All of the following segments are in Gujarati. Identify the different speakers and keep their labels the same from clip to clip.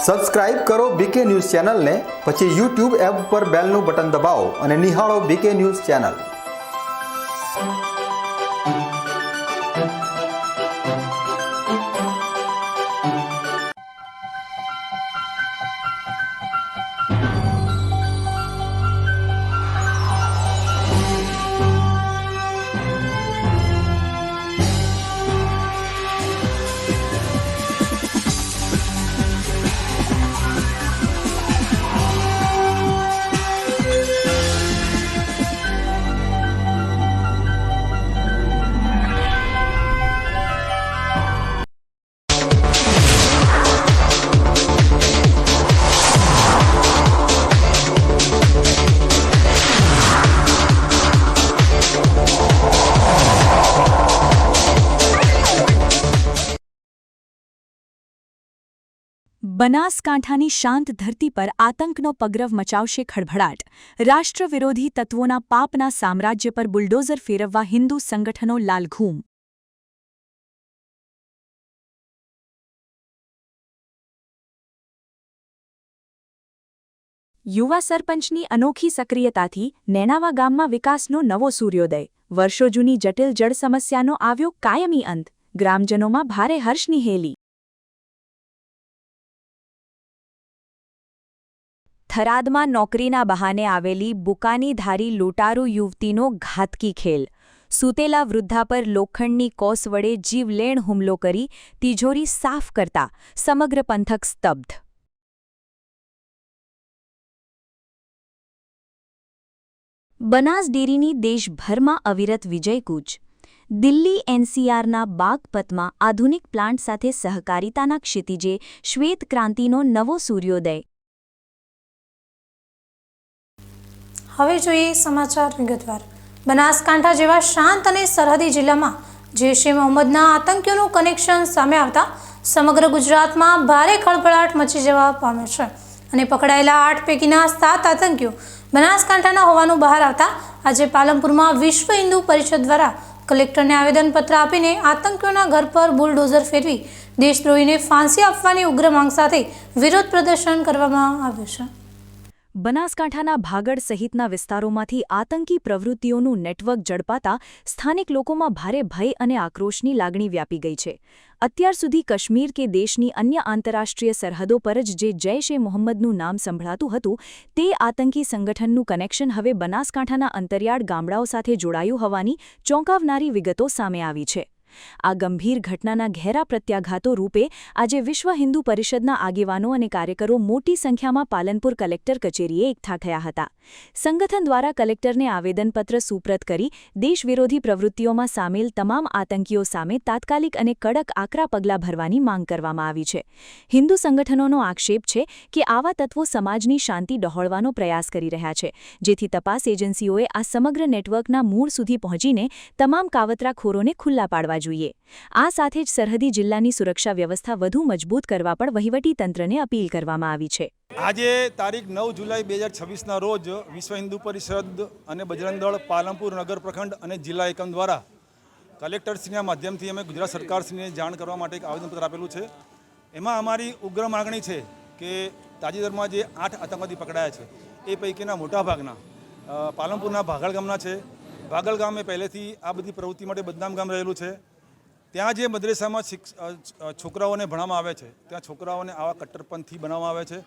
Speaker 1: સબસ્ક્રાઇબ કરો બીકે ન્યૂઝ ચેનલને, પછી YouTube એપ પર બેલનું બટન દબાવો અને નિહાળો બીકે ન્યૂઝ ચેનલ।
Speaker 2: બનાસકાંઠાની શાંત ધરતી પર આતંકનો પગરવ મચાવશે ખળભળાટ। રાષ્ટ્ર વિરોધી તત્વોના પાપના સામ્રાજ્ય પર બુલડોઝર ફેરવવા હિન્દુ સંગઠનો લાલઘૂમ। યુવા સરપંચની અનોખી સક્રિયતાથી નેનાવા ગામમાં વિકાસનો નવો સૂર્યોદય। વર્ષો જૂની જટિલ જળ સમસ્યાનો આવ્યો કાયમી અંત। ગ્રામજનોમાં ભારે હર્ષની હેલી। થરાદમાં નોકરીના બહાને આવેલી બુકાનીધારી લૂંટારૂ યુવતીનો ઘાતકી ખેલ। સૂતેલા વૃદ્ધા પર લોખંડની કોસ વડે જીવલેણ હુમલો કરી તિજોરી સાફ કરતા સમગ્ર પંથક સ્તબ્ધ। બનાસ ડેરીની દેશભરમાં અવિરત વિજયકૂચ। દિલ્હી એનસીઆરના બાગપતમાં આધુનિક પ્લાન્ટ સાથે સહકારિતાના ક્ષિતિજે શ્વેત ક્રાંતિનો નવો સૂર્યોદય।
Speaker 3: હવે જોઈએ સમાચાર વિગતવાર। બનાસકાંઠા જેવા શાંત અને સરહદી જિલ્લામાં જૈશ એ મોહમ્મદના આતંકીઓનું કનેક્શન સામે આવતા સમગ્ર ગુજરાતમાં ભારે ખળભળાટ મચી જવા પામ્યો છે અને પકડાયેલા 8 પૈકીના 7 આતંકીઓ બનાસકાંઠાના હોવાનું બહાર આવતા આજે પાલનપુરમાં વિશ્વ હિન્દુ પરિષદ દ્વારા કલેક્ટરને આવેદનપત્ર આપીને આતંકીઓના ઘર પર બુલડોઝર ફેરવી દેશદ્રોહીને ફાંસી આપવાની ઉગ્ર માંગ સાથે વિરોધ પ્રદર્શન કરવામાં આવ્યું છે।
Speaker 2: બનાસકાંઠાના ભાગડ સહિતના વિસ્તારોમાંથી આતંકી પ્રવૃત્તિઓનું નેટવર્ક ઝડપાતા સ્થાનિક લોકોમાં ભારે ભય અને આક્રોશની લાગણી વ્યાપી ગઈ છે। અત્યાર સુધી કાશ્મીર કે દેશની અન્ય આંતરરાષ્ટ્રીય સરહદો પર જ જે જૈશ એ મોહમ્મદનું નામ સંભળાતું હતું તે આતંકી સંગઠનનું કનેક્શન હવે બનાસકાંઠાના અંતરિયાળ ગામડાઓ સાથે જોડાયું હોવાની ચોંકાવનારી વિગતો સામે આવી છે। આ ગંભીર ઘટનાના ઘેરા પ્રત્યાઘાતો રૂપે આજે વિશ્વ હિન્દુ પરિષદના આગેવાનો અને કાર્યકરો મોટી સંખ્યામાં પાલનપુર કલેક્ટર કચેરીએ એકઠા થયા હતા। સંગઠન દ્વારા કલેક્ટરને આવેદનપત્ર સુપ્રત કરી દેશવિરોધી પ્રવૃત્તિઓમાં સામેલ તમામ આતંકીઓ સામે તાત્કાલિક અને કડક આકરા પગલાં ભરવાની માંગ કરવામાં આવી છે। હિન્દુ સંગઠનોનો આક્ષેપ છે કે આવા તત્વો સમાજની શાંતિ ડહોળવાનો પ્રયાસ કરી રહ્યા છે, જેથી તપાસ એજન્સીઓએ આ સમગ્ર નેટવર્કના મૂળ સુધી પહોંચીને તમામ કાવતરાખોરોને ખુલ્લા પાડવા જોઈએ। આ સાથે જ સરહદી જિલ્લાની સુરક્ષા વ્યવસ્થા વધુ મજબૂત કરવા પણ વહીવટી તંત્રને અપીલ કરવામાં આવી છે।
Speaker 4: આજે તારીખ 9 જુલાઈ 2026ના રોજ વિશ્વ હિન્દુ પરિષદ અને બજરંગ દળ પાલનપુર નગર પ્રખંડ અને જિલ્લા એકમ દ્વારા કલેક્ટરશ્રીના માધ્યમથી અમે ગુજરાત સરકારશ્રીને જાણ કરવા માટે એક આવેદનપત્ર આપેલું છે। એમાં અમારી ઉગ્ર માગણી છે કે તાજેતરમાં જે 8 આતંકવાદી પકડાયા છે એ પૈકીના મોટાભાગના પાલનપુરના ભાગળ ગામના છે। ભાગળ ગામે પહેલેથી આ બધી પ્રવૃત્તિ માટે બદનામ ગામ રહેલું છે। ત્યાં જે મદ્રેસામાં છોકરાઓને ભણવામાં આવે છે ત્યાં છોકરાઓને આવા કટ્ટરપંથી બનાવવામાં આવે છે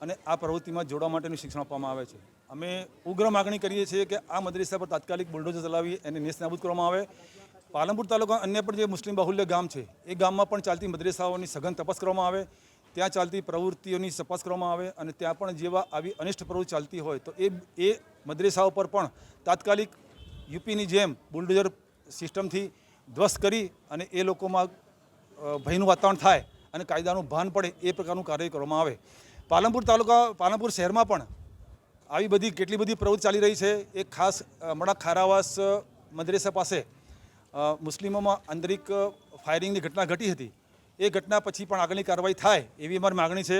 Speaker 4: અને આ પ્રવૃત્તિમાં જોડવા માટેનું શિક્ષણ આપવામાં આવે છે। અમે ઉગ્ર માગણી કરીએ છીએ કે આ મદ્રેસા પર તાત્કાલિક બુલડોઝર ચલાવી એને નેસ્તનાબૂદ કરવામાં આવે। પાલનપુર તાલુકા અન્ય પણ જે મુસ્લિમ બાહુલ્ય ગામ છે એ ગામમાં પણ ચાલતી મદ્રેસાઓની સઘન તપાસ કરવામાં આવે, ત્યાં ચાલતી પ્રવૃત્તિઓની તપાસ કરવામાં આવે અને ત્યાં પણ જેવા આવી અનિષ્ટ પ્રવૃત્તિ ચાલતી હોય તો એ મદ્રેસાઓ પર પણ તાત્કાલિક યુપીની જેમ બુલડોઝર સિસ્ટમથી ધ્વસ્ત કરી અને એ લોકોમાં ભયનું વાતાવરણ થાય અને કાયદાનું ભાન પડે એ પ્રકારનું કાર્ય કરવામાં આવે। પાલનપુર શહેરમાં પણ આવી બધી કેટલી બધી પ્રવૃત્તિ ચાલી રહી છે। એક ખાસ હમણાં ખારાવાસ મદ્રેસા પાસે મુસ્લિમોમાં આંતરિક ફાયરિંગની ઘટના ઘટી હતી। એ ઘટના પછી પણ આગળની કાર્યવાહી થાય એવી અમારી માગણી છે।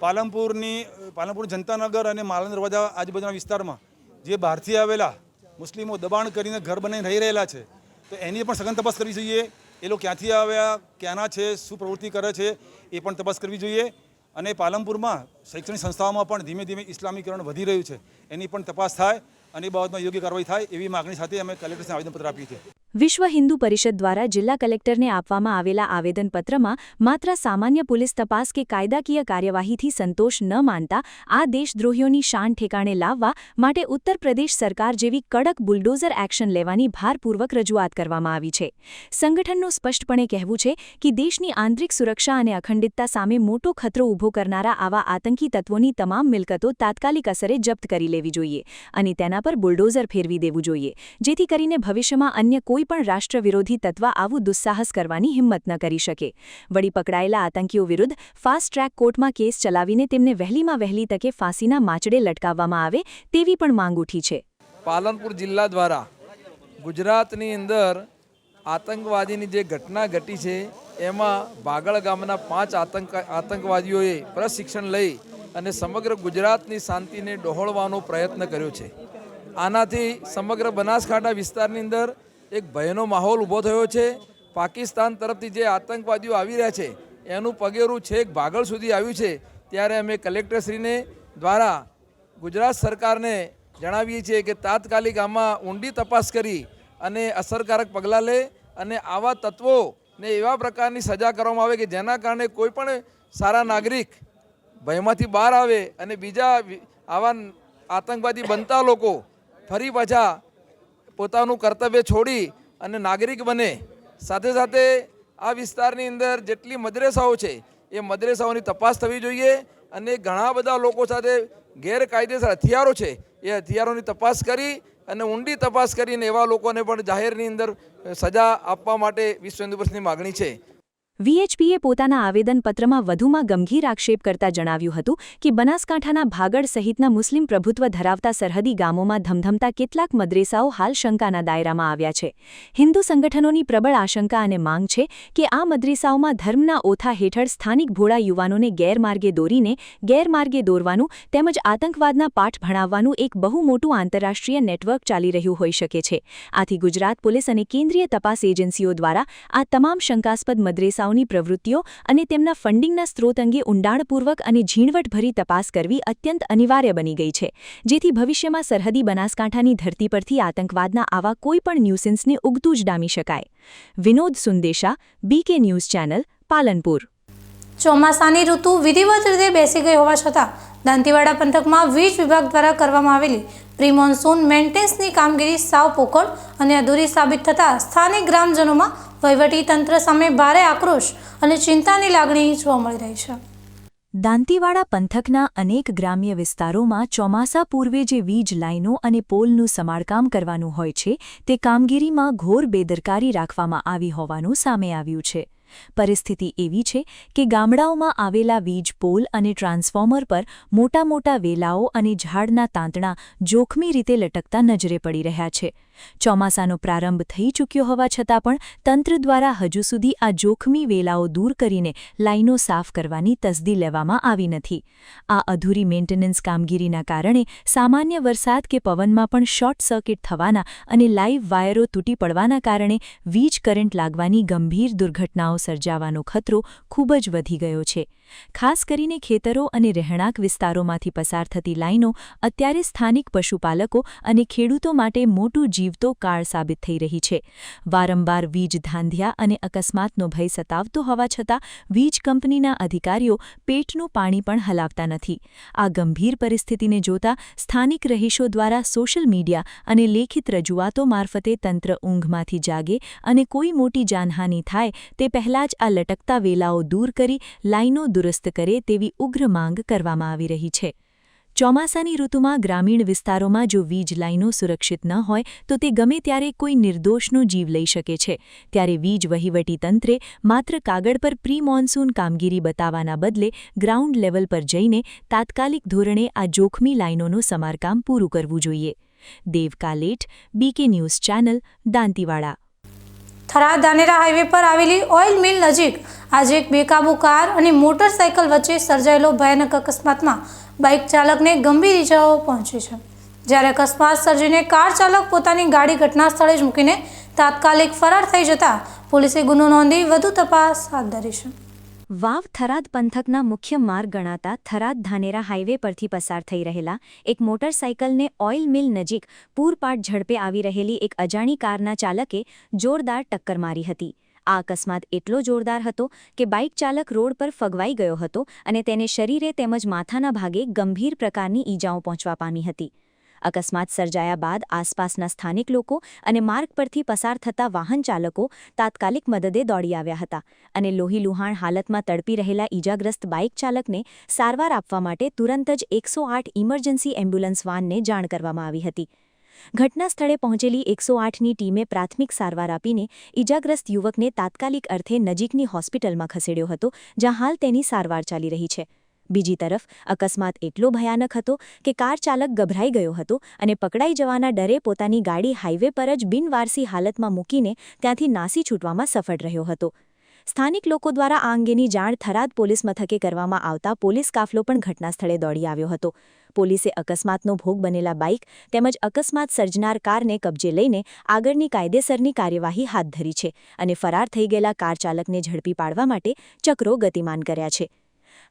Speaker 4: પાલનપુર જનતાનગર અને માલણ દરવાજા આજુબાજુના વિસ્તારમાં જે બહારથી આવેલા મુસ્લિમો દબાણ કરીને ઘર બનાવીને રહી રહેલા છે તો એની પણ સઘન તપાસ કરવી જોઈએ। એ લોકો ક્યાંથી આવ્યા, ક્યાંના છે, શું પ્રવૃત્તિ કરે છે એ પણ તપાસ કરવી જોઈએ। અને પાલનપુરમાં શૈક્ષણિક સંસ્થાઓમાં પણ ધીમે ધીમે ઇસ્લામીકરણ વધી રહ્યું છે, એની પણ તપાસ થાય અને એ બાબતમાં યોગ્ય કાર્યવાહી થાય એવી માગણી સાથે અમે કલેક્ટરને આવેદનપત્ર આપીએ છીએ.
Speaker 2: વિશ્વ હિન્દુ પરિષદ દ્વારા જિલ્લા કલેક્ટરને આપવામાં આવેલા આવેદનપત્રમાં માત્ર સામાન્ય પોલીસ તપાસ કે કાયદાકીય કાર્યવાહીથી સંતોષ ન માનતા આ દેશદ્રોહીઓની શાન ઠેકાણે લાવવા માટે ઉત્તર પ્રદેશ સરકાર જેવી કડક બુલડોઝર એક્શન લેવાની ભારપૂર્વક રજૂઆત કરવામાં આવી છે. સંગઠનનું સ્પષ્ટપણે કહેવું છે કે દેશની આંતરિક સુરક્ષા અને અખંડિતતા સામે મોટો ખતરો ઊભો કરનારા આવા આતંકી તત્વોની તમામ મિલકતો તાત્કાલિક અસરે જપ્ત કરી લેવી જોઈએ અને તેના પર બુલડોઝર ફેરવી દેવું જોઈએ, જેથી કરીને ભવિષ્યમાં અન્ય કોઈ પણ રાષ્ટ્ર વિરોધી તત્વ આવું દુસ્સાહસ કરવાની હિંમત ન કરી શકે. વળી પકડાયેલા આતંકીઓ વિરુદ્ધ ફાસ્ટ ટ્રેક કોર્ટમાં કેસ ચલાવીને તેમને વહેલીમાં વહેલી તકે ફાંસીના માચડે લટકાવવામાં આવે તેવી પણ માંગ ઉઠી છે.
Speaker 5: પાલનપુર જિલ્લા દ્વારા ગુજરાતની અંદર આતંકવાદીની જે ઘટના ઘટી છે એમાં બાગળ ગામના 5 આતંકવાદીઓએ પ્રશિક્ષણ લઈ અને સમગ્ર ગુજરાતની શાંતિને ડહોળવાનો પ્રયત્ન કર્યો છે. આનાથી સમગ્ર બનાસકાંઠા વિસ્તારની અંદર એક ભયનો માહોલ ઊભો થયો છે. પાકિસ્તાન તરફથી જે આતંકવાદીઓ આવી રહ્યા છે એનું પગેરું છેક બાગળ સુધી આવ્યું છે. ત્યારે અમે કલેક્ટરશ્રીને દ્વારા ગુજરાત સરકારને જણાવીએ છીએ કે તાત્કાલિક આમાં ઊંડી તપાસ કરી અને અસરકારક પગલાં લે અને આવા તત્વોને એવા પ્રકારની સજા કરવામાં આવે કે જેના કારણે કોઈ પણ સારા નાગરિક ભયમાંથી બહાર આવે અને બીજા આવા આતંકવાદી બનતા લોકો ફરી પાછા પોતાનું કર્તવ્ય છોડી અને નાગરિક બને. સાથે સાથે આ વિસ્તારની અંદર જેટલી મદ્રેસાઓ છે એ મદ્રેસાઓની તપાસ થવી જોઈએ અને ઘણા બધા લોકો સાથે ગેરકાયદેસર હથિયારો છે એ હથિયારોની તપાસ કરી અને ઊંડી તપાસ કરીને એવા લોકોને પણ જાહેરની અંદર સજા આપવા માટે વિશ્વ હિન્દુ પરિષદની માગણી છે.
Speaker 2: વીએચપીએ પોતાના આવેદનપત્રમાં વધુમાં ગંભીર આક્ષેપ કરતા જણાવ્યું હતું કે બનાસકાંઠાના ભાગડ સહિતના મુસ્લિમ પ્રભુત્વ ધરાવતા સરહદી ગામોમાં ધમધમતા કેટલાક મદ્રેસાઓ હાલ શંકાના દાયરામાં આવ્યા છે. હિન્દુ સંગઠનોની પ્રબળ આશંકા અને માંગ છે કે આ મદ્રેસાઓમાં ધર્મના ઓથા હેઠળ સ્થાનિક ભોળા યુવાનોને ગેરમાર્ગે દોરવાનું તેમજ આતંકવાદના પાઠ ભણાવવાનું એક બહુ મોટું આંતરરાષ્ટ્રીય નેટવર્ક ચાલી રહ્યું હોઈ શકે છે. આથી ગુજરાત પોલીસ અને કેન્દ્રીય તપાસ એજન્સીઓ દ્વારા આ તમામ શંકાસ્પદ મદ્રેસાઓ ની પ્રવૃત્તિઓ અને તેમના ફંડિંગના સ્ત્રોત અંગે ઊંડાણપૂર્વક અને ઝીણવટભરી તપાસ કરવી અત્યંત અનિવાર્ય બની ગઈ છે, જેથી ભવિષ્યમાં સરહદી બનાસકાંઠાની ધરતી પરથી આતંકવાદના આવા કોઈ પણ ન્યુસન્સને ઉગતું જ ડામી શકાય. Vinod Sundesha, BK news channel, Palanpur.
Speaker 3: ચોમાસાની ઋતુ વિધિવત રીતે બેસી ગઈ હોવા છતાં દાંતીવાડા પંથકમાં વીજ વિભાગ દ્વારા કરવામાં આવેલી પ્રી મોન્સૂન મેન્ટેનન્સની કામગીરી સાવ પોકળ અને અધૂરી સાબિત થતાં સ્થાનિક ગ્રામજનોમાં વહીવટી તંત્ર સામે ભારે આક્રોશ અને ચિંતાની લાગણી જોવા મળી રહી છે.
Speaker 2: દાંતીવાડા પંથકના અનેક ગ્રામ્ય વિસ્તારોમાં ચોમાસા પૂર્વે જે વીજ લાઇનો અને પોલનું સમારકામ કરવાનું હોય છે તે કામગીરીમાં ઘોર બેદરકારી રાખવામાં આવી હોવાનું સામે આવ્યું છે. પરિસ્થિતિ એવી છે કે ગામડાઓમાં આવેલા વીજ પોલ અને ટ્રાન્સફોર્મર પર મોટા મોટા વેલાઓ અને ઝાડના તાંતણા જોખમી રીતે લટકતા નજરે પડી રહ્યા છે. ચોમાસાનો પ્રારંભ થઈ ચૂક્યો હોવા છતાં પણ તંત્ર દ્વારા હજુ સુધી આ જોખમી વેલાઓ દૂર કરીને લાઇનો સાફ કરવાની તસદી લેવામાં આવી નથી. આ અધૂરી મેન્ટેનન્સ કામગીરીના કારણે સામાન્ય વરસાદ કે પવનમાં પણ શોર્ટ સર્કિટ થવાના અને લાઇવ વાયરો તૂટી પડવાના કારણે વીજ કરંટ લાગવાની ગંભીર દુર્ઘટનાઓ સર્જાવાનો ખતરો ખૂબ જ વધી ગયો છે. ખાસ કરીને ખેતરો અને રહેણાંક વિસ્તારોમાંથી પસાર થતી લાઇનો અત્યારે સ્થાનિક પશુપાલકો અને ખેડૂતો માટે મોટું જીવતો કાળ સાબિત થઈ રહી છે. વારંવાર વીજ ધાંધિયા અને અકસ્માતનો ભય સતાવતો હોવા છતાં વીજ કંપનીના અધિકારીઓ પેટનું પાણી પણ હલાવતા નથી. આ ગંભીર પરિસ્થિતિને જોતા સ્થાનિક રહીશો દ્વારા સોશિયલ મીડિયા અને લેખિત રજૂઆતો મારફતે તંત્ર ઊંઘમાંથી જાગે અને કોઈ મોટી જાનહાનિ થાય તે પહેલાં જ આ લટકતા વેલાઓ દૂર કરી લાઇનો દુરસ્ત કરે તેવી ઉગ્ર માંગ કરવામાં આવી રહી છે. ચોમાસાની ઋતુમાં ગ્રામીણ વિસ્તારોમાં જો વીજ લાઇનો સુરક્ષિત ન હોય તો તે ગમે ત્યારે કોઈ નિર્દોષનો જીવ લઈ શકે છે. ત્યારે વીજ વહીવટી તંત્રે માત્ર કાગળ પર પ્રી મોન્સૂન કામગીરી બતાવવાના બદલે ગ્રાઉન્ડ લેવલ પર જઈને તાત્કાલિક ધોરણે આ જોખમી લાઇનોનું સમારકામ પૂરું કરવું જોઈએ. દેવ કાલેટ, BK news channel, Dantiwada.
Speaker 3: Tharad Dhanera highway પર આવેલી ઓઇલ મિલ નજીક આજે એક બેકાબુ કાર અને મોટરસાઇકલ વચ્ચે સર્જાયેલો ભયાનક અકસ્માતમાં બાઇક ચાલકને ગંભીર ઇજાઓ પહોંચી છે. જ્યારે અકસ્માત સર્જીને કાર ચાલક પોતાની ગાડી ઘટના સ્થળે જ મૂકીને તાત્કાલિક ફરાર થઈ જતા પોલીસે ગુનો નોંધી વધુ તપાસ હાથ ધરી છે.
Speaker 2: વાવ થરાદ પંથકના મુખ્ય માર્ગ ગણાતા થરાદ ધાનેરા હાઈવે પરથી પસાર થઈ રહેલા એક મોટરસાઇકલને ઓઇલ મિલ નજીક પૂરપાટ ઝડપે આવી રહેલી એક અજાણી કારના ચાલકે જોરદાર ટક્કર મારી હતી. આ અકસ્માત એટલો જોરદાર હતો કે બાઇક ચાલક રોડ પર ફગવાઈ ગયો હતો અને તેને શરીરે તેમજ માથાના ભાગે ગંભીર પ્રકારની ઈજાઓ પહોંચવા પામી હતી. અકસ્માત સર્જાયા બાદ આસપાસના સ્થાનિક લોકો અને માર્ગ પરથી પસાર થતા વાહન ચાલકો તાત્કાલિક મદદે દોડી આવ્યા હતા અને લોહીલુહાણ હાલતમાં તડપી રહેલા ઈજાગ્રસ્ત બાઇક ચાલકને સારવાર આપવા માટે તુરંત જ 108 ઇમરજન્સી એમ્બ્યુલન્સ વાનને જાણ કરવામાં આવી હતી. ઘટના સ્થળે પહોંચેલી 108ની ટીમે પ્રાથમિક સારવાર આપીને ઈજાગ્રસ્ત યુવકને તાત્કાલિક અર્થે નજીકની હોસ્પિટલમાં ખસેડ્યો હતો, જ્યાં હાલ તેની સારવાર ચાલી રહી છે. બીજી તરફ અકસ્માત એટલો ભયાનક હતો કે કાર ચાલક ગભરાઈ ગયો હતો અને પકડાઈ જવાના ડરે પોતાની ગાડી હાઈવે પર જ બિનવારસી હાલતમાં મૂકીને ત્યાંથી નાસી છૂટવામાં સફળ રહ્યો હતો. સ્થાનિક લોકો દ્વારા આ અંગેની જાણ થરાદ પોલીસ મથકે કરવામાં આવતા પોલીસ કાફલો પણ ઘટનાસ્થળે દોડી આવ્યો હતો. પોલીસે અકસ્માતનો ભોગ બનેલા બાઇક તેમજ અકસ્માત સર્જનાર કારને કબજે લઈને આગળની કાયદેસરની કાર્યવાહી હાથ ધરી છે અને ફરાર થઈ ગયેલા કાર ચાલકને ઝડપી પાડવા માટે ચક્રો ગતિમાન કર્યા છે.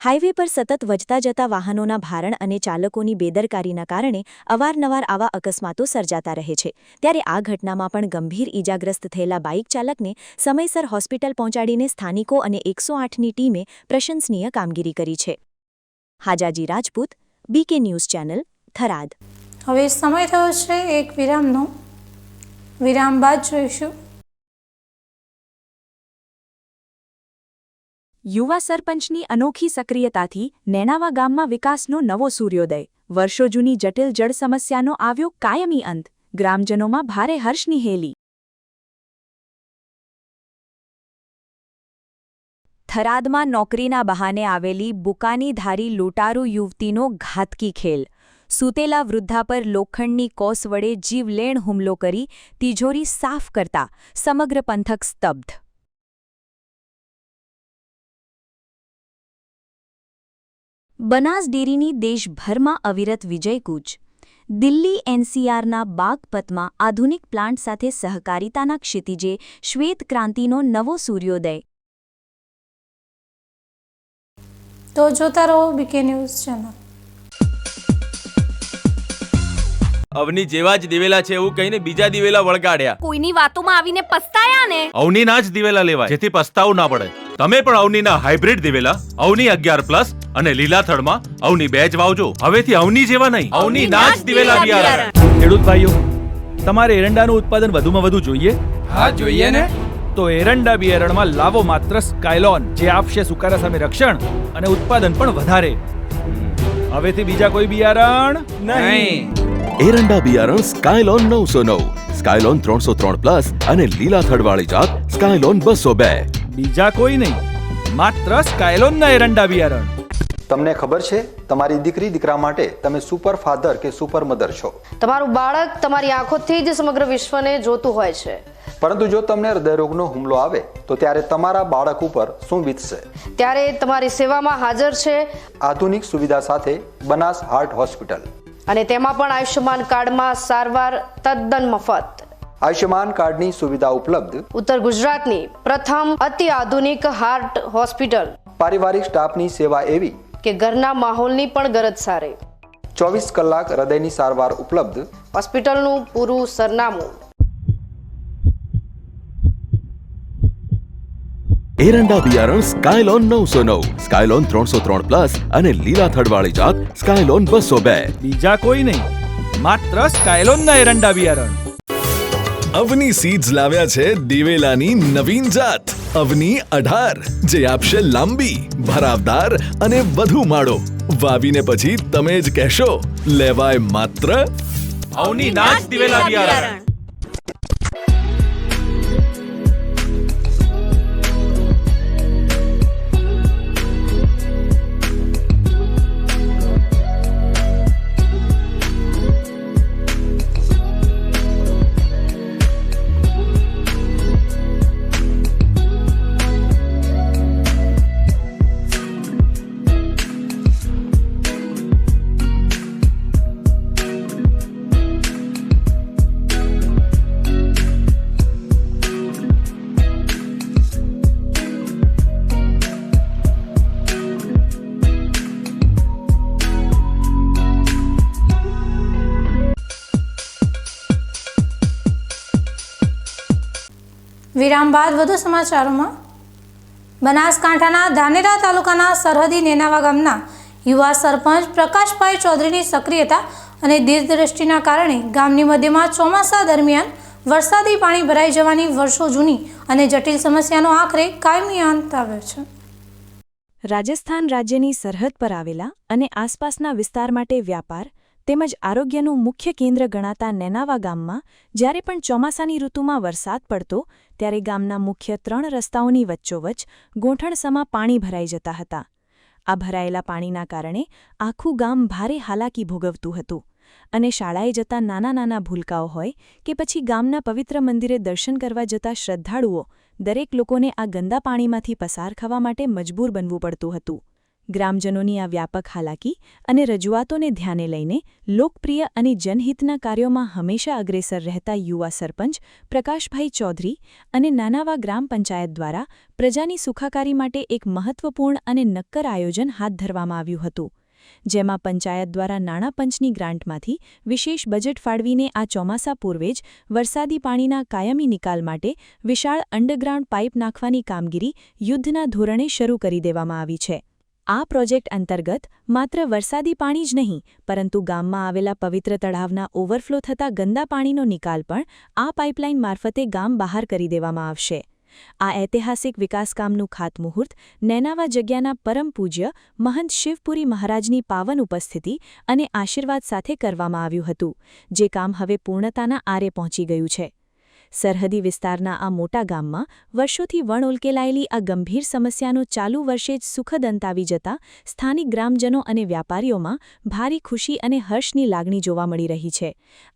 Speaker 2: હાઈવે પર સતત વધતા જતા વાહનોના ભારણ અને ચાલકોની બેદરકારીના કારણે અવારનવાર આવા અકસ્માતો સર્જાતા રહે છે. ત્યારે આ ઘટનામાં પણ ગંભીર ઈજાગ્રસ્ત થયેલા બાઇક ચાલકને સમયસર હોસ્પિટલ પહોંચાડીને સ્થાનિકો અને 108ની ટીમે પ્રશંસનીય કામગીરી કરી છે. Hajaji Rajput, BK news channel, Tharad.
Speaker 3: હવે સમય થયો છે એક વિરામનો. વિરામ બાદ જોઈશું
Speaker 2: યુવા સરપંચની અનોખી સક્રિયતાથી નેનાવા ગામમાં વિકાસનો નવો સૂર્યોદય. વર્ષો જૂની જટિલ જળ સમસ્યાનો આવ્યો કાયમી અંત. ગ્રામજનોમાં ભારે હર્ષની હેલી. થરાદમાં નોકરીના બહાને આવેલી બુકાનીધારી લૂંટારૂ યુવતીનો ઘાતકી ખેલ. સૂતેલા વૃદ્ધા પર લોખંડની કોસ વડે જીવલેણ હુમલો કરી તિજોરી સાફ કરતા સમગ્ર પંથક સ્તબ્ધ. બનાસ ડેરીની દેશભરમાં અવિરત વિજયકૂચ. દિલ્હી એનસીઆરના બાગપતમાં આધુનિક પ્લાન્ટ સાથે સહકારિતાના ક્ષિતિજે શ્વેત ક્રાંતિનો નવો સૂર્યોદય.
Speaker 3: તો જોતા રહો બીકે ન્યૂઝ ચેનલ.
Speaker 6: અવની જેવા જ દિવેલા છે એવું કહીને બીજા દિવેલા વળગાડ્યા.
Speaker 7: કોઈની વાતોમાં આવીને પસ્તાયા ને.
Speaker 6: અવનીના જ દિવેલા લેવાય જેથી પસ્તાવું ના પડે. તમે પણ અવનીના હાઇબ્રિડ દિવેલા અવની 11+ અને લીલા થડમાં અવની 2 જ વાવજો. હવેથી અવની જેવા નહીં, અવનીના જ દિવેલા બિયારણ.
Speaker 8: ખેડૂત ભાઈઓ, તમારે એરંડાનું ઉત્પાદન વધુમાં વધુ જોઈએ?
Speaker 5: હા, જોઈએ ને.
Speaker 8: તો એરંડા બિયારણમાં લાવો માત્ર સ્કાયલોન, જે આપશે સુકારા સામે રક્ષણ અને ઉત્પાદન પણ વધારે. હવેથી બીજા કોઈ બિયારણ નહીં.
Speaker 9: એરંડા બિયારણ સ્કાયલોન 909, સ્કાયલોન 303+ અને લીલા થડવાળી જાત સ્કાયલોન 202.
Speaker 8: બીજા કોઈ નહીં, માત્ર સ્કાયલોનના એરંડા બિયારણ.
Speaker 1: તમને ખબર છે તમારી દીકરી દીકરા માટે તમે સુપર ફાધર કે સુપર મધર છો.
Speaker 7: તમારું બાળક તમારી આંખોથી જ સમગ્ર વિશ્વને જોતું હોય છે.
Speaker 1: પરંતુ જો તમને હૃદયરોગનો હુમલો આવે તો ત્યારે તમારા બાળક ઉપર શું વીતશે?
Speaker 7: ત્યારે તમારી સેવામાં હાજર છે
Speaker 1: આધુનિક સુવિધા સાથે બનાસ હાર્ટ હોસ્પિટલ.
Speaker 7: અને તેમાં પણ આયુષ્યમાન કાર્ડમાં સારવાર તદ્દન મફત.
Speaker 1: આયુષ્યમાન કાર્ડની સુવિધા ઉપલબ્ધ.
Speaker 7: ઉત્તર ગુજરાતની પ્રથમ અતિ આધુનિક હાર્ટ હોસ્પિટલ.
Speaker 1: પારિવારિક સ્ટાફની સેવા એવી
Speaker 7: કે ઘરના માહોલની પણ ગરજ સારે.
Speaker 1: 24 કલાક હૃદયની સારવાર ઉપલબ્ધ.
Speaker 7: હોસ્પિટલનું પૂરું સરનામું.
Speaker 9: એરંડા બિયારણ સ્કાયલોન 909, સ્કાયલોન 303+ અને લીલા થડવાળી જાત સ્કાયલોન 202.
Speaker 8: બીજા કોઈ નહીં, માત્ર સ્કાયલોનના એરંડા બિયારણ.
Speaker 10: અવની સીડ્સ લાવ્યા છે દિવેલાની નવીન જાત અવની 18, જે આપશે લાંબી, ભરાવદાર અને વધુ માળો. વાવીને પછી તમે જ કહેશો, લેવાય માત્ર
Speaker 6: અવનીના જ દિવેલા બિયારણ.
Speaker 3: વિરામ બાદ વધુ સમાચારોમાં. બનાસકાંઠાના ધાનેરા તાલુકાના સરહદી નેનાવા ગામના યુવા સરપંચ પ્રકાશભાઈ ચૌધરીની સક્રિયતા અને દીર્ઘદ્રષ્ટિના કારણે ગામની મધ્યમાં ચોમાસા દરમિયાન વરસાદી પાણી ભરાઈ જવાની વર્ષો જૂની અને જટિલ સમસ્યાનો આખરે કાયમી અંત આવ્યો છે.
Speaker 2: રાજસ્થાન રાજ્યની સરહદ પર આવેલા અને આસપાસના વિસ્તાર માટે વ્યાપાર તેમજ આરોગ્યનું મુખ્ય કેન્દ્ર ગણાતા નેનાવા ગામમાં જ્યારે પણ ચોમાસાની ઋતુમાં વરસાદ પડતો ત્યારે ગામના મુખ્ય 3 રસ્તાઓની વચ્ચોવચ્ચ ગોઠણસમા પાણી ભરાઈ જતા હતા. આ ભરાયેલા પાણીના કારણે આખું ગામ ભારે હાલાકી ભોગવતું હતું અને શાળાએ જતા નાના ભૂલકાઓ હોય કે પછી ગામના પવિત્ર મંદિરે દર્શન કરવા જતા શ્રદ્ધાળુઓ દરેક લોકોને આ ગંદા પાણીમાંથી પસાર થવા માટે મજબૂર બનવું પડતું હતું. ગ્રામજનોની આ વ્યાપક હાલાકી અને રજૂઆતોને ધ્યાને લઈને લોકપ્રિય અને જનહિતના કાર્યોમાં હંમેશા અગ્રેસર રહેતા યુવા સરપંચ પ્રકાશભાઈ ચૌધરી અને નાનાવા ગ્રામ પંચાયત દ્વારા પ્રજાની સુખાકારી માટે એક મહત્વપૂર્ણ અને નક્કર આયોજન હાથ ધરવામાં આવ્યું હતું, જેમાં પંચાયત દ્વારા નાણાં પંચની ગ્રાન્ટમાંથી વિશેષ બજેટ ફાળવીને આ ચોમાસા પૂર્વે જ વરસાદી પાણીના કાયમી નિકાલ માટે વિશાળ અંડરગ્રાઉન્ડ પાઇપ નાખવાની કામગીરી યુદ્ધના ધોરણે શરૂ કરી દેવામાં આવી છે. આ પ્રોજેક્ટ અંતર્ગત માત્ર વરસાદી પાણી જ નહીં પરંતુ ગામમાં આવેલા પવિત્ર તળાવના ઓવરફ્લો થતા ગંદા પાણીનો નિકાલ પણ આ પાઇપલાઇન મારફતે ગામ બહાર કરી દેવામાં આવશે. આ ઐતિહાસિક વિકાસકામનું ખાતમુહૂર્ત નેનાવા જગ્યાના પરમ પૂજ્ય મહંત શિવપુરી મહારાજની પાવન ઉપસ્થિતિ અને આશીર્વાદ સાથે કરવામાં આવ્યું હતું, જે કામ હવે પૂર્ણતાના આરે પહોંચી ગયું છે. સરહદી વિસ્તારના આ મોટા ગામમાં વર્ષોથી વણઉલ્કેલાયેલી આ ગંભીર સમસ્યાનો ચાલુ વર્ષે જ સુખદ અંત આવી જતા સ્થાનિક ગ્રામજનો અને વ્યાપારીઓમાં ભારી ખુશી અને હર્ષની લાગણી જોવા મળી રહી છે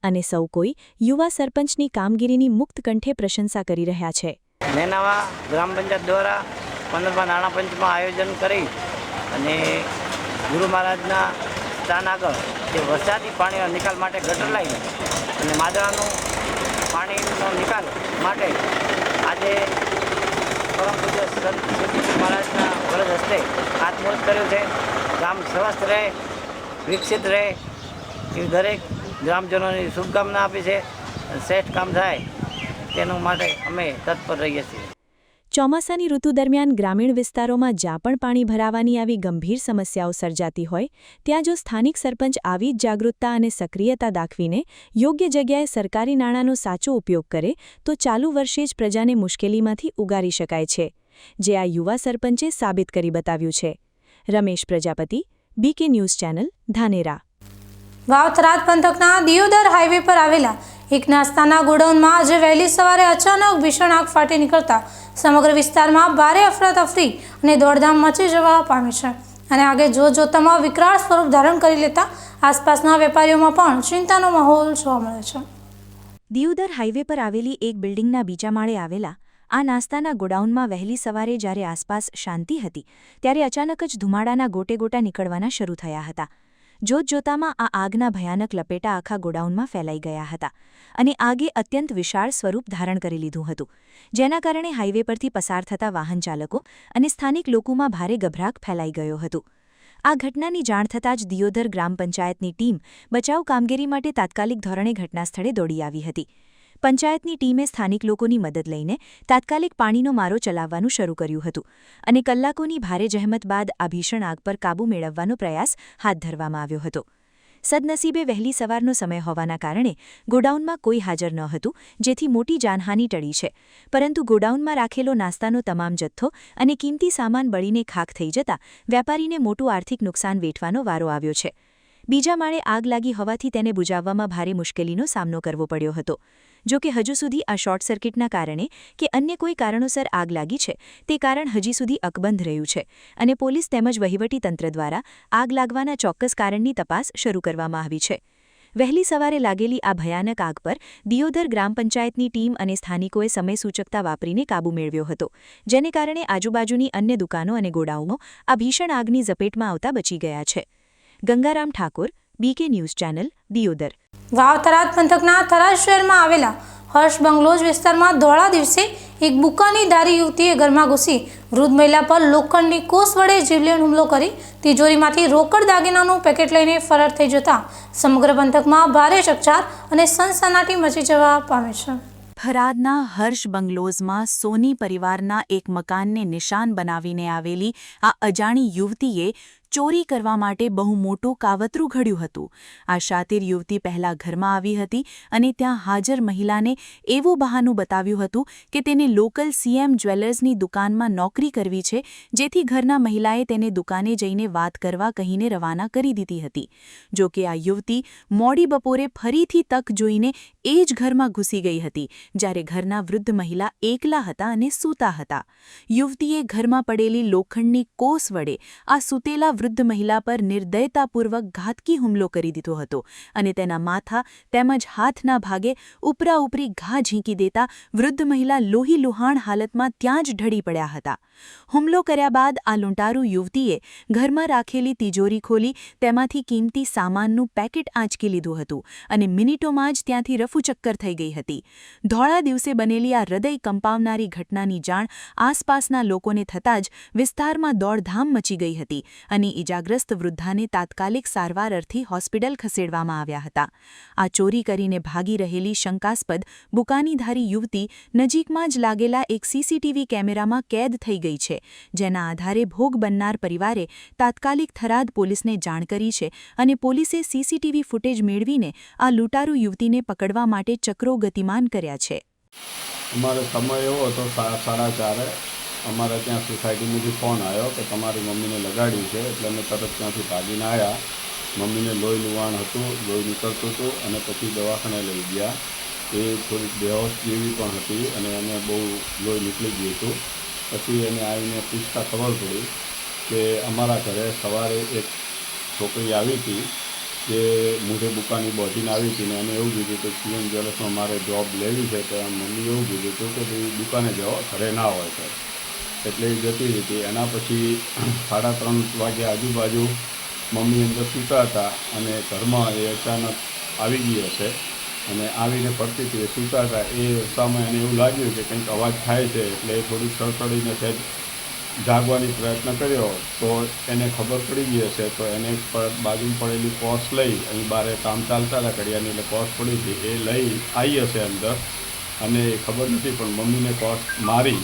Speaker 2: અને સૌ કોઈ યુવા સરપંચની કામગીરીની મુક્ત કંઠે પ્રશંસા કરી રહ્યા છે.
Speaker 11: નેનાવા ગ્રામ પંચાયત દ્વારા 15મા નાણાં પંચમાં આયોજન કરી અને ગુરુ મહારાજના સ્થાન આગળ જે વરસાદી પાણીના નિકાલ માટે ગટર લાવી અને માદળાનું પાણીનો નિકાલ માટે આજે પરમ પૂજ્ય શિવજી મહારાજના વરદ હસ્તે ખાતમુહૂર્ત કર્યું છે. ગામ સ્વસ્થ રહે, વિકસિત રહે એવી દરેક ગ્રામજનોની શુભકામના આપી છે. શ્રેષ્ઠ કામ થાય તેનું માટે અમે તત્પર રહીએ છીએ.
Speaker 2: ચોમાસાની ઋતુ દરમિયાન ગ્રામીણ વિસ્તારોમાં જ્યાં પણ પાણી ભરાવાની આવી ગંભીર સમસ્યાઓ સર્જાતી હોય ત્યાં જો સ્થાનિક સરપંચ આવી જ જાગૃતતા અને સક્રિયતા દાખવીને યોગ્ય જગ્યાએ સરકારી નાણાંનો સાચો ઉપયોગ કરે તો ચાલુ વર્ષે જ પ્રજાને મુશ્કેલીમાંથી ઉગારી શકાય છે, જે આ યુવા સરપંચે સાબિત કરી બતાવ્યું છે. Ramesh Prajapati, BK news channel, Dhanera.
Speaker 3: Vav Tharad પંથકના દિયોદર હાઈવે પર આવેલા એક નાસ્તાના ગોડાઉનમાં આજે વહેલી સવારે અચાનક ભીષણ આગ ફાટી નીકળતા સમગ્ર વિસ્તારમાં ભારે અફરાતફરી અને દોડધામ મચી જવા પામી છે અને આગે જોતજોતામાં વિકરાળ સ્વરૂપ ધારણ કરી લેતા આસપાસના વેપારીઓમાં પણ ચિંતાનો માહોલ જોવા મળે છે.
Speaker 2: દિયોદર હાઈવે પર આવેલી એક બિલ્ડિંગના બીજા માળે આવેલા આ નાસ્તાના ગોડાઉનમાં વહેલી સવારે જ્યારે આસપાસ શાંતિ હતી ત્યારે અચાનક જ ધુમાડાના ગોટેગોટા નીકળવાના શરૂ થયા હતા. જોતજોતામાં આ આગના ભયાનક લપેટા આખા ગોડાઉનમાં ફેલાઈ ગયા હતા અને આગે અત્યંત વિશાળ સ્વરૂપ ધારણ કરી લીધું હતું, જેના કારણે હાઈવે પરથી પસાર થતા વાહન ચાલકો અને સ્થાનિક લોકોમાં ભારે ગભરાટ ફેલાઈ ગયો હતો. આ ઘટનાની જાણ થતાં જ દિયોદર ગ્રામ પંચાયતની ટીમ બચાવ કામગીરી માટે તાત્કાલિક ધોરણે ઘટનાસ્થળે દોડી આવી હતી. પંચાયતની ટીમે સ્થાનિક લોકોની મદદ લઈને તાત્કાલિક પાણીનો મારો ચલાવવાનું શરૂ કર્યું હતું અને કલાકોની ભારે જહેમત બાદ આ ભીષણ આગ પર કાબૂ મેળવવાનો પ્રયાસ હાથ ધરવામાં આવ્યો હતો. સદનસીબે વહેલી સવારનો સમય હોવાના કારણે ગોડાઉનમાં કોઈ હાજર ન હતું, જેથી મોટી જાનહાનિ ટળી છે, પરંતુ ગોડાઉનમાં રાખેલો નાસ્તાનો તમામ જથ્થો અને કિંમતી સામાન બળીને ખાખ થઈ જતા વેપારીને મોટું આર્થિક નુકસાન વેઠવાનો વારો આવ્યો છે. બીજા માળે આગ લાગી હોવાથી તેને બુજાવવામાં ભારે મુશ્કેલીનો સામનો કરવો પડ્યો હતો. જો કે હજુ સુધી આ શોર્ટ સર્કિટના કારણે કે અન્ય કોઈ કારણોસર આગ લાગી છે તે કારણ હજી સુધી અકબંધ રહ્યું છે અને પોલીસ તેમજ વહીવટીતંત્ર દ્વારા આગ લાગવાના ચોક્કસ કારણની તપાસ શરૂ કરવામાં આવી છે. વહેલી સવારે લાગેલી આ ભયાનક આગ પર દિયોદર ગ્રામ પંચાયતની ટીમ અને સ્થાનિકોએ સમયસૂચકતા વાપરીને કાબૂ મેળવ્યો હતો, જેને કારણે આજુબાજુની અન્ય દુકાનો અને ગોડાઉનો આ ભીષણ આગની ઝપેટમાં આવતા બચી ગયા છે. Gangaram Thakor, BK news channel, Deodar.
Speaker 3: Vav Tharad પંથકના થરાદ શહેરમાં આવેલા હર્ષ બંગલોઝ વિસ્તારમાં ધોળા દિવસે એક બુકાનીદારી યુવતીએ ઘરમાં ઘૂસી વૃદ્ધ મહિલા પર લોખંડની કોસ વડે જીવલેણ હુમલો કરી તિજોરીમાંથી રોકડ દાગીનાનું પેકેટ લઈને ફરાર થઈ જતા સમગ્ર પંથકમાં ભારે ચકચાર અને સનસનાટી મચી જવા પામી છે.
Speaker 2: થરાદના હર્ષ બંગલોઝમાં સોની પરિવારના એક મકાનને નિશાન બનાવીને આવેલી આ અજાણી યુવતીએ ચોરી કરવા માટે બહુ મોટું કાવતરું ઘડ્યું હતું. આ શાતિર યુવતી પહેલા ઘરમાં આવી હતી અને ત્યાં હાજર મહિલાને એવું બહાનું બતાવ્યું હતું કે તેને લોકલ સીએમ જ્વેલર્સની દુકાનમાં નોકરી કરવી છે, જેથી ઘરના મહિલાએ તેને દુકાને જઈને વાત કરવા કહીને રવાના કરી દીધી હતી. જો કે આ યુવતી મોડી બપોરે ફરીથી તક જોઈને એ જ ઘરમાં ઘૂસી ગઈ હતી, જ્યારે ઘરના વૃદ્ધ મહિલા એકલા હતા અને સૂતા હતા. યુવતીએ ઘરમાં પડેલી લોખંડની કોસ વડે આ સૂતેલા વૃદ્ધ મહિલા પર નિર્દયતાપૂર્વક ઘાતકી હુમલો કરી દીધો હતો અને તેના માથા તેમજ હાથના ભાગે ઉપરા ઉપરી ઘા ઝીંકી દેતા વૃદ્ધ મહિલા લોહી લુહાણ હાલતમાં ત્યાં જ ઢળી પડ્યા હતા. હુમલો કર્યા બાદ આ લૂંટારૂ યુવતીએ ઘરમાં રાખેલી તિજોરી ખોલી તેમાંથી કિંમતી સામાનનું પેકેટ આંચકી લીધું હતું અને મિનિટોમાં જ ત્યાંથી રફુચક્કર થઈ ગઈ હતી. ધોળા દિવસે બનેલી આ હૃદય કંપાવનારી ઘટનાની જાણ આસપાસના લોકોને થતાં જ વિસ્તારમાં દોડધામ મચી ગઈ હતી અને ઇજાગ્રસ્ત વૃદ્ધાને તાત્કાલિક સારવાર અર્થે હોસ્પિટલ ખસેડવામાં આવ્યા હતા. આ ચોરી કરીને ભાગી રહેલી શંકાસ્પદ બુકાનીધારી યુવતી નજીકમાં જ લાગેલા એક સીસીટીવી કેમેરામાં કેદ થઈ ગઈ છે, જેના આધારે ભોગ બનનાર પરિવારે તાત્કાલિક થરાદ પોલીસને જાણ કરી છે અને પોલીસે સીસીટીવી ફૂટેજ મેળવીને આ લૂંટારૂ યુવતીને પકડવા માટે ચક્રો ગતિમાન કર્યા છે.
Speaker 12: અમારો સમય એવો હતો 4:30 અમારે ત્યાં સોસાયટીમાંથી ફોન આવ્યો કે તમારી મમ્મીને લગાડ્યું છે, એટલે અમે તરત ત્યાંથી ભાગીને આવ્યા. મમ્મીને લોહી લુહાણ હતું, લોહી નીકળતું હતું અને પછી દવાખાને લઈ ગયા. એ થોડીક બેહોશ જેવી પણ હતી અને એને બહુ લોહી નીકળી ગયું હતું. પછી એને આવીને પૂછતા ખબર પડી કે અમારા ઘરે સવારે એક છોકરી આવી હતી જે મોઢે બુકાની બોધીને આવી હતી ને એને એવું કીધું કે સીએમ જ્વેલર્સમાં મારે જોબ લેવી છે, તો મમ્મી એવું કીધું હતું કે ભાઈ દુકાને જાઓ, ઘરે ના હોય તો. એટલે એ જતી હતી. એના પછી 3:30 વાગે આજુબાજુ મમ્મી અંદર સૂતા હતા અને ઘરમાં એ અચાનક આવી ગઈ હશે અને આવીને ફરતી હતી. એ સૂતા હતા એ સામે એને એવું લાગ્યું કે કંઈક અવાજ થાય છે, એટલે એ થોડી સળસળીને સહેજ જાગવાની પ્રયત્ન કર્યો તો એને ખબર પડી ગઈ હશે. તો એને બાજુમાં પડેલી કોસ લઈ, અહીં બારે કામ ચાલતા હતા કડિયાની, એટલે કોસ પડી હતી, એ લઈ આવી હશે અંદર અને ખબર નથી પણ મમ્મીને કોસ મારી.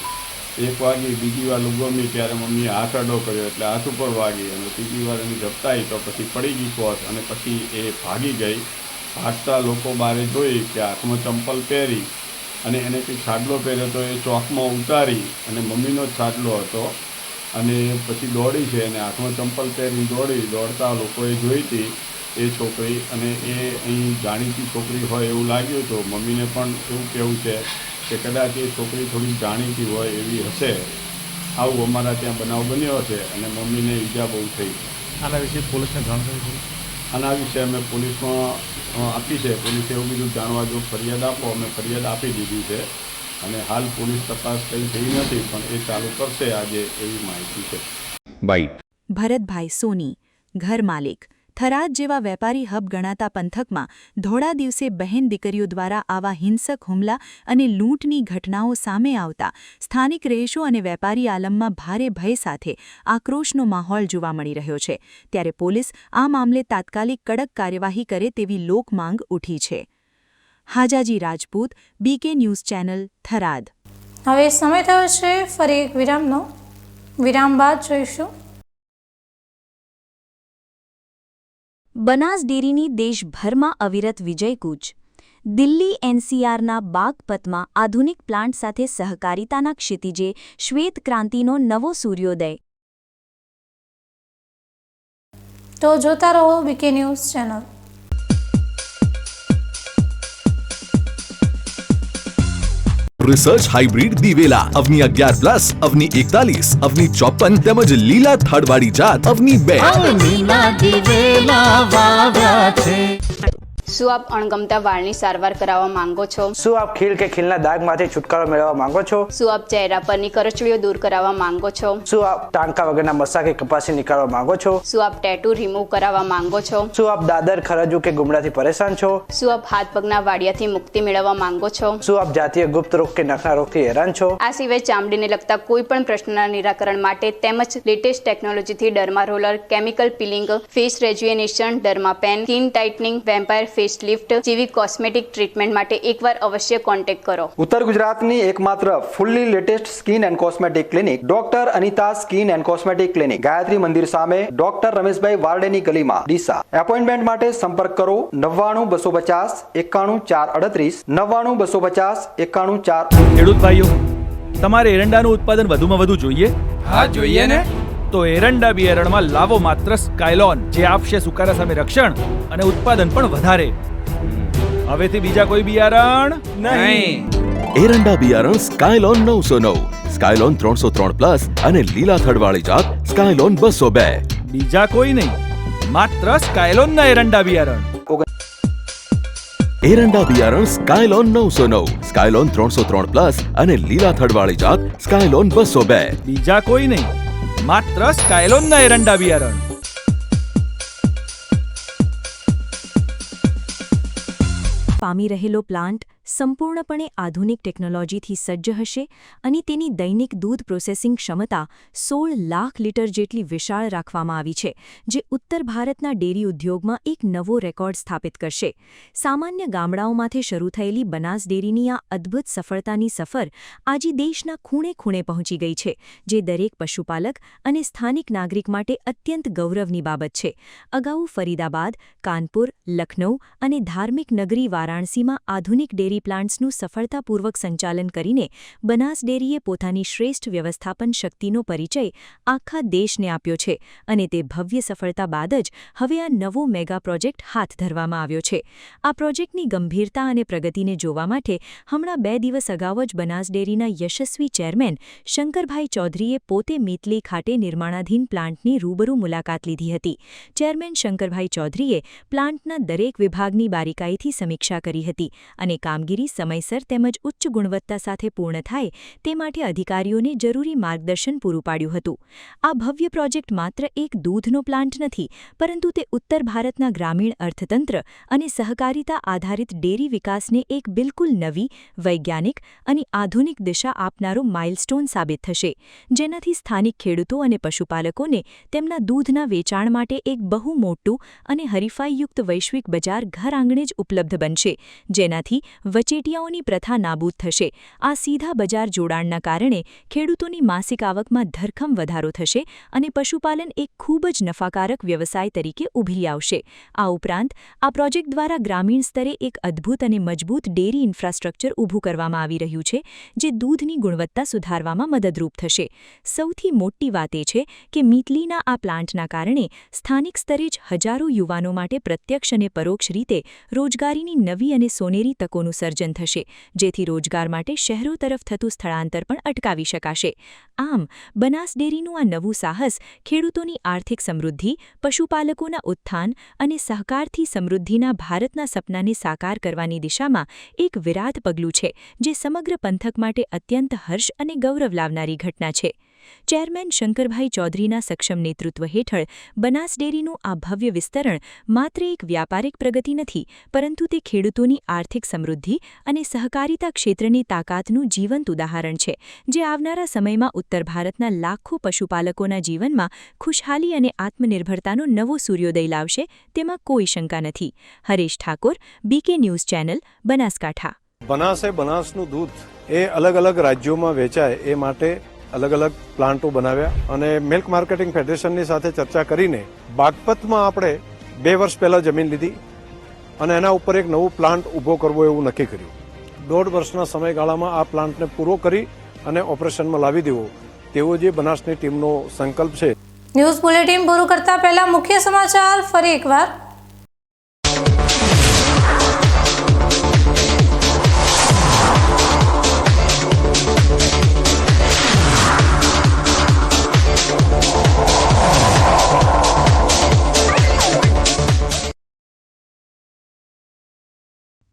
Speaker 12: 1 વાગી, બીજી વાર ગમી ત્યારે મમ્મીએ હાથ અડો કર્યો એટલે હાથ ઉપર વાગી અને ત્રીજી વાર એની ઝપટાઈ તો પછી પડી ગઈ કોસ અને પછી એ ભાગી ગઈ. ભાગતા લોકો બારે જોઈ કે હાથમાં ચંપલ પહેરી અને એને કંઈક છાડલો પહેર્યો તો એ ચોકમાં ઉતારી અને મમ્મીનો જ છાડલો હતો અને પછી દોડી છે અને હાથમાં ચંપલ પહેરી દોડતા લોકોએ જોઈ હતી એ છોકરી અને એ અહીં જાણીતી છોકરી હોય એવું લાગ્યું હતું. મમ્મીને પણ એવું કહેવું છે કે કદાચ એ છોકરી થોડી જાણીતી હોય એવી હશે. આવું અમારા ત્યાં બનાવ બન્યો છે અને મમ્મીને ઈજા બહુ થઈ.
Speaker 8: આના વિશે પોલીસને જાણ કરી?
Speaker 12: આના વિશે અમે પોલીસમાં આપી છે. પોલીસે એવું કીધું જાણવા જો ફરિયાદ આપો, અમે ફરિયાદ આપી દીધી છે અને હાલ પોલીસ તપાસ કંઈ થઈ નથી પણ એ ચાલુ કરશે આજે, એવી માહિતી છે.
Speaker 2: ભરતભાઈ સોની, ઘર માલિક. થરાદ જેવા વેપારી હબ ગણાતા પંથકમાં ધોળા દિવસે બહેન દીકરીઓ દ્વારા આવા હિંસક હુમલા અને લૂંટની ઘટનાઓ સામે આવતા સ્થાનિક રહીશો અને વેપારી આલમમાં ભારે ભય સાથે આક્રોશનો માહોલ જોવા મળી રહ્યો છે. ત્યારે પોલીસ આ મામલે તાત્કાલિક કડક કાર્યવાહી કરે તેવી લોકમાંગ ઉઠી છે. Hajaji Rajput, BK news channel, Tharad.
Speaker 3: હવે સમય થયો છે ફરી એક વિરામનો. વિરામ બાદ જોઈશું
Speaker 2: બનાસ ડેરીની દેશભરમાં અવિરત વિજયકૂચ. દિલ્હી એનસીઆરના બાગપતમાં આધુનિક પ્લાન્ટ સાથે સહકારિતાના ક્ષિતિજે શ્વેત ક્રાંતિનો નવો સૂર્યોદય.
Speaker 3: તો જોતા રહો BK news channel.
Speaker 10: Research hybrid દિવેલા અવની 11+, અવની 41, અવની 54 તેમજ લીલા થડવાળી જાત અવની 2.
Speaker 7: શું આપ અણગમતા વાળની સારવાર કરાવવા માંગો છો?
Speaker 11: શું આપ ખીલ કે ખીલના દાગમાંથી છુટકારો મેળવવા માંગો છો?
Speaker 7: શું આપ ચહેરા પરની કરચલીઓ દૂર કરાવવા માંગો છો?
Speaker 11: શું આપ ટાંકા વગરના મસા કે કપાસી નીકાળવા માંગો છો?
Speaker 7: શું આપ ટેટુ રિમૂવ કરાવવા માંગો છો?
Speaker 11: શું આપ દાદર, ખરજુ કે ગુમડાથી પરેશાન છો?
Speaker 7: શું આપ હાથ પગના વાડિયાથી મુક્તિ મેળવવા માંગો છો?
Speaker 11: શું આપ જાતીય ગુપ્ત રોગ કે નખના રોગથી હેરાન છો?
Speaker 7: આ સિવાય ચામડીને લગતા કોઈ પણ પ્રશ્નના નિરાકરણ માટે તેમજ લેટેસ્ટ ટેકનોલોજીથી derma roller, chemical peeling, face rejuvenation, derma pen, skin tightening, vampire facelift જેવી કોસ્મેટિક ટ્રીટમેન્ટ માટે એકવાર અવશ્ય કોન્ટેક્ટ કરો.
Speaker 1: ઉત્તર ગુજરાતની એકમાત્ર fully latest skin and cosmetic clinic doctor Anita skin and cosmetic clinic, Gayatri Mandir સામે, ડોક્ટર રમેશભાઈ વારડેની ગલીમાં, ડીસા. એપોઇન્ટમેન્ટ માટે સંપર્ક કરો 99 250 91 438 99 250 91 4.
Speaker 8: ખેડૂત ભાઈઓ, તમારે એરંડાનું ઉત્પાદન વધુમાં વધુ જોઈએ?
Speaker 5: હા જોઈએ ને.
Speaker 8: તો એરંડા બિયારણમાં લાવો માત્ર સ્કાયલોન, જે આપશે સુકારા સામે રક્ષણ અને ઉત્પાદન પણ વધારે. હવેથી બીજા કોઈ બિયારણ નહીં.
Speaker 9: એરંડા બિયારણ સ્કાયલોન 909, સ્કાયલોન 303+ અને લીલા થડવાળી જાત સ્કાયલોન 202.
Speaker 8: બીજા કોઈ નહીં, માત્ર સ્કાયલોનના એરંડા બિયારણ.
Speaker 9: એરંડા બિયારણ સ્કાયલોન 909, સ્કાયલોન 303+ અને લીલા થડવાળી જાત સ્કાયલોન 202.
Speaker 8: બીજા કોઈ નહીં, માત્ર સ્કાયલોનના એરંડા બિયારણ.
Speaker 2: પામી રહેલો પ્લાન્ટ સંપૂર્ણપણે આધુનિક ટેકનોલોજીથી સજ્જ હશે અને તેની દૈનિક દૂધ પ્રોસેસિંગ ક્ષમતા 16 લાખ લીટર જેટલી વિશાળ રાખવામાં આવી છે, જે ઉત્તર ભારતના ડેરી ઉદ્યોગમાં એક નવો રેકોર્ડ સ્થાપિત કરશે. સામાન્ય ગામડાઓમાંથી શરૂ થયેલી બનાસ ડેરીની આ અદ્ભુત સફળતાની સફર આજે દેશના ખૂણે ખૂણે પહોંચી ગઈ છે, જે દરેક પશુપાલક અને સ્થાનિક નાગરિક માટે અત્યંત ગૌરવની બાબત છે. અગાઉ ફરીદાબાદ, કાનપુર, લખનઉ અને ધાર્મિક નગરી વારાણસીમાં આધુનિક ડેરી પ્લાન્ટ્સનું સફળતાપૂર્વક સંચાલન કરીને બનાસ ડેરીએ પોતાની શ્રેષ્ઠ વ્યવસ્થાપન શક્તિનો પરિચય આખા દેશને આપ્યો છે અને તે ભવ્ય સફળતા બાદ જ હવે આ નવો મેગા પ્રોજેક્ટ હાથ ધરવામાં આવ્યો છે. આ પ્રોજેક્ટની ગંભીરતા અને પ્રગતિને જોવા માટે હમણાં 2 દિવસ અગાઉ જ બનાસ ડેરીના યશસ્વી ચેરમેન શંકરભાઈ ચૌધરીએ પોતે મીતલી ખાતે નિર્માણાધીન પ્લાન્ટની રૂબરૂ મુલાકાત લીધી હતી. ચેરમેન શંકરભાઈ ચૌધરીએ પ્લાન્ટના દરેક વિભાગની બારીકાઈથી સમીક્ષા કરી હતી અને કામગીરી સમયસર તેમજ ઉચ્ચ ગુણવત્તા સાથે પૂર્ણ થાય તે માટે અધિકારીઓને જરૂરી માર્ગદર્શન પૂરું પાડ્યું હતું. આ ભવ્ય પ્રોજેક્ટ માત્ર એક દૂધનો પ્લાન્ટ નથી, પરંતુ તે ઉત્તર ભારતના ગ્રામીણ અર્થતંત્ર અને સહકારિતા આધારિત ડેરી વિકાસને એક બિલકુલ નવી, વૈજ્ઞાનિક અને આધુનિક દિશા આપનારો માઇલસ્ટોન સાબિત થશે, જેનાથી સ્થાનિક ખેડૂતો અને પશુપાલકોને તેમના દૂધના વેચાણ માટે એક બહુ મોટું અને હરીફાઈયુક્ત વૈશ્વિક બજાર ઘર આંગણે જ ઉપલબ્ધ બનશે, જેનાથી વચેટિયાઓની પ્રથા નાબૂદ થશે. આ સીધા બજાર જોડાણના કારણે ખેડૂતોની માસિક આવકમાં ધરખમ વધારો થશે અને પશુપાલન એક ખૂબ જ નફાકારક વ્યવસાય તરીકે ઉભરી આવશે. આ ઉપરાંત આ પ્રોજેક્ટ દ્વારા ગ્રામીણ સ્તરે એક અદ્ભુત અને મજબૂત ડેરી ઇન્ફ્રાસ્ટ્રક્ચર ઊભું કરવામાં આવી રહ્યું છે, જે દૂધની ગુણવત્તા સુધારવામાં મદદરૂપ થશે. સૌથી મોટી વાત એ છે કે મીતલીના આ પ્લાન્ટના કારણે સ્થાનિક સ્તરે જ હજારો યુવાનો માટે પ્રત્યક્ષ અને પરોક્ષ રીતે રોજગારીની નવી અને સોનેરી તકોનું સર્જન થશે, જેથી રોજગાર માટે શહેરો તરફ થતું સ્થળાંતર પણ અટકાવી શકાશે. આમ બનાસ ડેરીનું આ નવું સાહસ ખેડૂતોની આર્થિક સમૃદ્ધિ, પશુપાલકોના ઉત્થાન અને સહકારથી સમૃદ્ધિના ભારતના સપનાને સાકાર કરવાની દિશામાં એક વિરાટ પગલું છે, જે સમગ્ર પંથક માટે અત્યંત હર્ષ અને ગૌરવ લાવનારી ઘટના છે. ચેરમેન શંકરભાઈ ચૌધરીના સક્ષમ નેતૃત્વ હેઠળ બનાસ ડેરીનું આ ભવ્ય વિસ્તરણ માત્ર એક વ્યાપારિક પ્રગતિ નથી, પરંતુ તે ખેડૂતોની આર્થિક સમૃદ્ધિ અને સહકારિતા ક્ષેત્રની તાકાતનું જીવંત ઉદાહરણ છે, જે આવનારા સમયમાં ઉત્તર ભારતના લાખો પશુપાલકોના જીવનમાં ખુશહાલી અને આત્મનિર્ભરતાનો નવો સૂર્યોદય લાવશે, તેમાં કોઈ શંકા નથી. Haresh Thakor, BK news channel, Banaskantha.
Speaker 13: બનાસે બનાસનું દૂધ એ અલગ અલગ રાજ્યોમાં વેચાય એ માટે અલગ અલગ પ્લાન્ટો બનાવ્યા અને મિલ્ક માર્કેટિંગ ફેડરેશનની સાથે ચર્ચા કરીને બાગપતમાં આપણે 2 વર્ષ પહેલાં જમીન લીધી અને એના ઉપર એક નવું પ્લાન્ટ ઊભો કરવો એવું નક્કી કર્યું. 1.5 વર્ષના સમયગાળામાં આ પ્લાન્ટને પૂરો કરી અને ઓપરેશનમાં લાવી દેવો તેવો જે બનાસની ટીમનો સંકલ્પ છે.
Speaker 3: ન્યૂઝ બુલેટિન પૂરું કરતા પહેલા મુખ્ય સમાચાર ફરી એકવાર.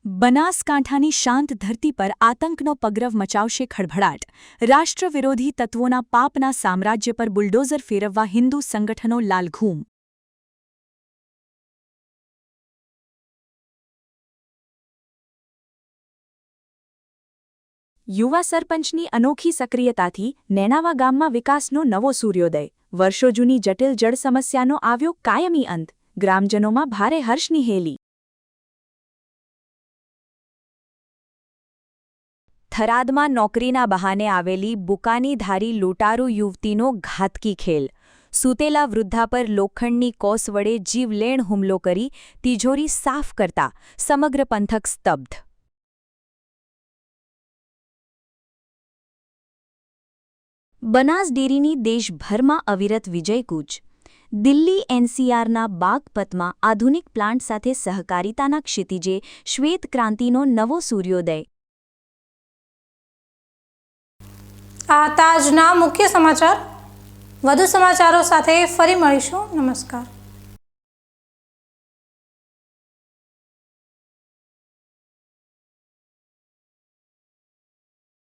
Speaker 2: બનાસકાંઠાની શાંત ધરતી પર આતંકનો પગરવ મચાવશે ખળભળાટ. રાષ્ટ્ર વિરોધી તત્વોના પાપના સામ્રાજ્ય પર બુલડોઝર ફેરવવા હિન્દુ સંગઠનો લાલઘૂમ. યુવા સરપંચની અનોખી સક્રિયતાથી નેનાવા ગામમાં વિકાસનો નવો સૂર્યોદય. વર્ષો જૂની જટિલ જળ સમસ્યાનો આવ્યો કાયમી અંત. ગ્રામજનોમાં ભારે હર્ષની હેલી. થરાદમાં નોકરીના બહાને આવેલી બુકાનીધારી લૂંટારૂ યુવતીનો ઘાતકી ખેલ. સૂતેલા વૃદ્ધા પર લોખંડની કોસ વડે જીવલેણ હુમલો કરી તિજોરી સાફ કરતા સમગ્ર પંથક સ્તબ્ધ. બનાસ ડેરીની દેશભરમાં અવિરત વિજયકૂચ. દિલ્હી એનસીઆરના બાગપતમાં આધુનિક પ્લાન્ટ સાથે સહકારિતાના ક્ષિતિજે શ્વેત ક્રાંતિનો નવો સૂર્યોદય.
Speaker 3: આ હતા આજના મુખ્ય સમાચાર. વધુ સમાચારો સાથે ફરી મળીશું. નમસ્કાર.